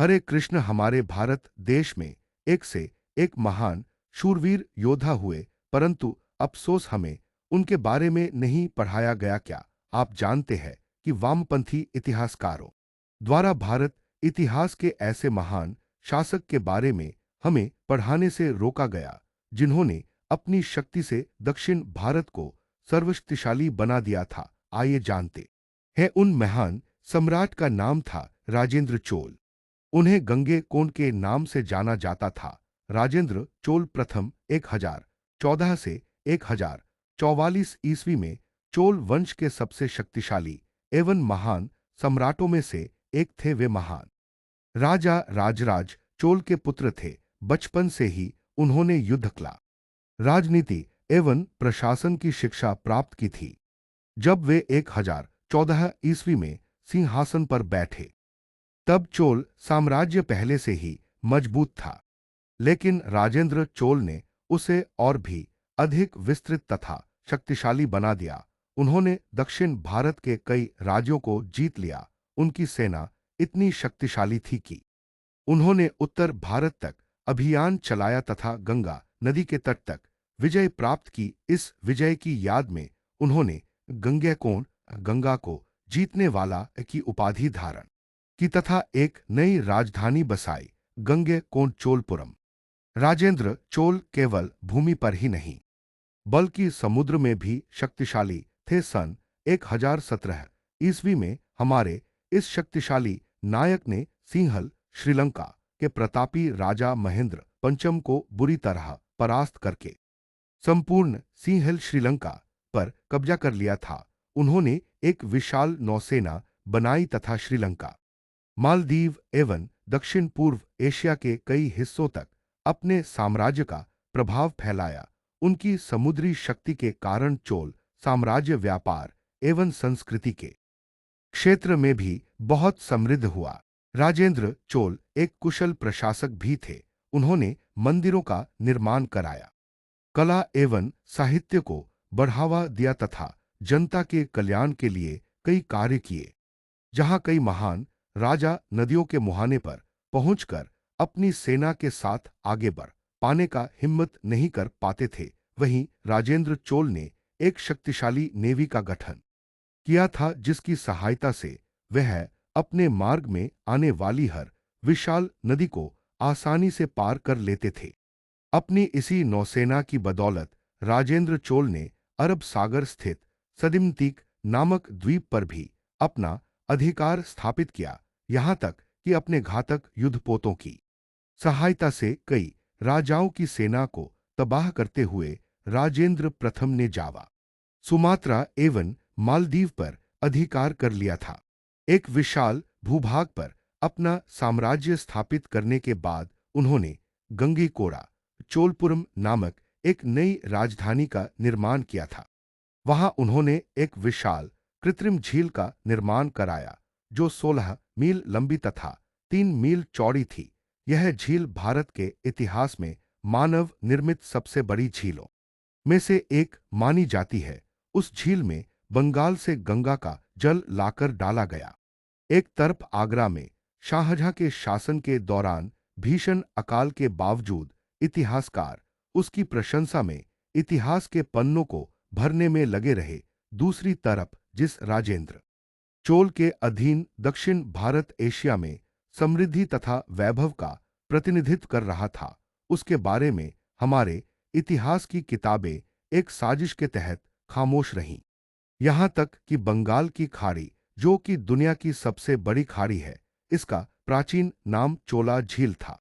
हरे कृष्ण, हमारे भारत देश में एक से एक महान शूरवीर योद्धा हुए, परंतु अफसोस हमें उनके बारे में नहीं पढ़ाया गया। क्या आप जानते हैं कि वामपंथी इतिहासकारों द्वारा भारत इतिहास के ऐसे महान शासक के बारे में हमें पढ़ाने से रोका गया, जिन्होंने अपनी शक्ति से दक्षिण भारत को सर्वशक्तिशाली बना दिया था। आइए जानते हैं उन महान सम्राट का नाम था राजेंद्र चोल। उन्हें गंगे कोण के नाम से जाना जाता था। राजेंद्र चोल प्रथम 1014 से 1044 ईस्वी में चोल वंश के सबसे शक्तिशाली एवं महान सम्राटों में से एक थे। वे महान राजा राजराज चोल के पुत्र थे। बचपन से ही उन्होंने युद्ध कला, राजनीति एवं प्रशासन की शिक्षा प्राप्त की थी। जब वे 1014 ईस्वी में सिंहासन पर बैठे, तब चोल साम्राज्य पहले से ही मजबूत था, लेकिन राजेंद्र चोल ने उसे और भी अधिक विस्तृत तथा शक्तिशाली बना दिया। उन्होंने दक्षिण भारत के कई राज्यों को जीत लिया। उनकी सेना इतनी शक्तिशाली थी कि उन्होंने उत्तर भारत तक अभियान चलाया तथा गंगा नदी के तट तक विजय प्राप्त की। इस विजय की याद में उन्होंने गंगैकोंड, गंगा को जीतने वाला की उपाधि धारण की तथा एक नई राजधानी बसाई, गंगैकोंड चोलपुरम। राजेंद्र चोल केवल भूमि पर ही नहीं बल्कि समुद्र में भी शक्तिशाली थे। सन 1017 ईस्वी में हमारे इस शक्तिशाली नायक ने सिंहल श्रीलंका के प्रतापी राजा महेंद्र पंचम को बुरी तरह परास्त करके संपूर्ण सिंहल श्रीलंका पर कब्जा कर लिया था। उन्होंने एक विशाल नौसेना बनाई तथा श्रीलंका, मालदीव एवं दक्षिण पूर्व एशिया के कई हिस्सों तक अपने साम्राज्य का प्रभाव फैलाया। उनकी समुद्री शक्ति के कारण चोल साम्राज्य व्यापार एवं संस्कृति के क्षेत्र में भी बहुत समृद्ध हुआ। राजेंद्र चोल एक कुशल प्रशासक भी थे। उन्होंने मंदिरों का निर्माण कराया, कला एवं साहित्य को बढ़ावा दिया तथा जनता के कल्याण के लिए कई कार्य किए। जहां कई महान राजा नदियों के मुहाने पर पहुंचकर अपनी सेना के साथ आगे बढ़ पाने का हिम्मत नहीं कर पाते थे, वहीं राजेंद्र चोल ने एक शक्तिशाली नेवी का गठन किया था, जिसकी सहायता से वह अपने मार्ग में आने वाली हर विशाल नदी को आसानी से पार कर लेते थे। अपनी इसी नौसेना की बदौलत राजेंद्र चोल ने अरब सागर स्थित सदिमतीक नामक द्वीप पर भी अपना अधिकार स्थापित किया। यहां तक कि अपने घातक युद्धपोतों की सहायता से कई राजाओं की सेना को तबाह करते हुए राजेंद्र प्रथम ने जावा, सुमात्रा एवं मालदीव पर अधिकार कर लिया था। एक विशाल भूभाग पर अपना साम्राज्य स्थापित करने के बाद उन्होंने गंगईकोड़ा चोलपुरम नामक एक नई राजधानी का निर्माण किया था। वहां उन्होंने एक विशाल कृत्रिम झील का निर्माण कराया, जो 16 मील लंबी तथा 3 मील चौड़ी थी। यह झील भारत के इतिहास में मानव निर्मित सबसे बड़ी झीलों में से एक मानी जाती है। उस झील में बंगाल से गंगा का जल लाकर डाला गया। एक तरफ आगरा में शाहजहां के शासन के दौरान भीषण अकाल के बावजूद इतिहासकार उसकी प्रशंसा में इतिहास के पन्नों को भरने में लगे रहे। दूसरी तरफ जिस राजेंद्र चोल के अधीन दक्षिण भारत एशिया में समृद्धि तथा वैभव का प्रतिनिधित्व कर रहा था, उसके बारे में हमारे इतिहास की किताबें एक साजिश के तहत खामोश रहीं। यहां तक कि बंगाल की खाड़ी, जो कि दुनिया की सबसे बड़ी खाड़ी है, इसका प्राचीन नाम चोला झील था।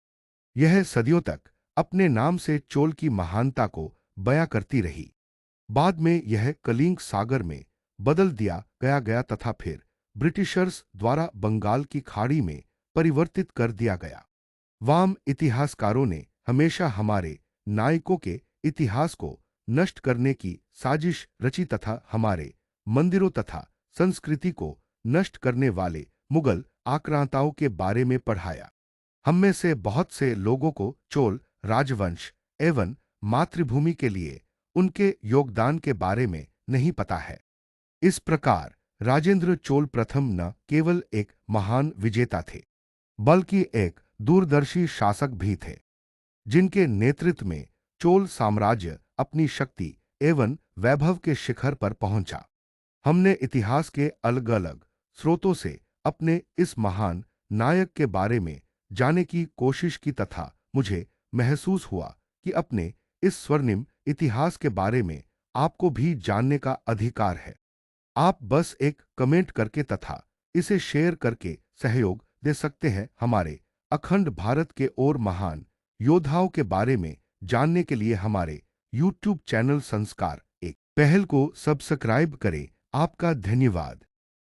यह सदियों तक अपने नाम से चोल की महानता को बयां करती रही। बाद में यह कलिंग सागर में बदल दिया गया तथा फिर ब्रिटिशर्स द्वारा बंगाल की खाड़ी में परिवर्तित कर दिया गया। वाम इतिहासकारों ने हमेशा हमारे नायकों के इतिहास को नष्ट करने की साजिश रची तथा हमारे मंदिरों तथा संस्कृति को नष्ट करने वाले मुगल आक्रांताओं के बारे में पढ़ाया। हम में से बहुत से लोगों को चोल राजवंश एवं मातृभूमि के लिए उनके योगदान के बारे में नहीं पता है। इस प्रकार राजेंद्र चोल प्रथम न केवल एक महान विजेता थे, बल्कि एक दूरदर्शी शासक भी थे, जिनके नेतृत्व में चोल साम्राज्य अपनी शक्ति एवं वैभव के शिखर पर पहुंचा। हमने इतिहास के अलग अलग स्रोतों से अपने इस महान नायक के बारे में जानने की कोशिश की तथा मुझे महसूस हुआ कि अपने इस स्वर्णिम इतिहास के बारे में आपको भी जानने का अधिकार है। आप बस एक कमेंट करके तथा इसे शेयर करके सहयोग दे सकते हैं। हमारे अखंड भारत के और महान योद्धाओं के बारे में जानने के लिए हमारे YouTube चैनल संस्कार एक पहल को सब्सक्राइब करें। आपका धन्यवाद।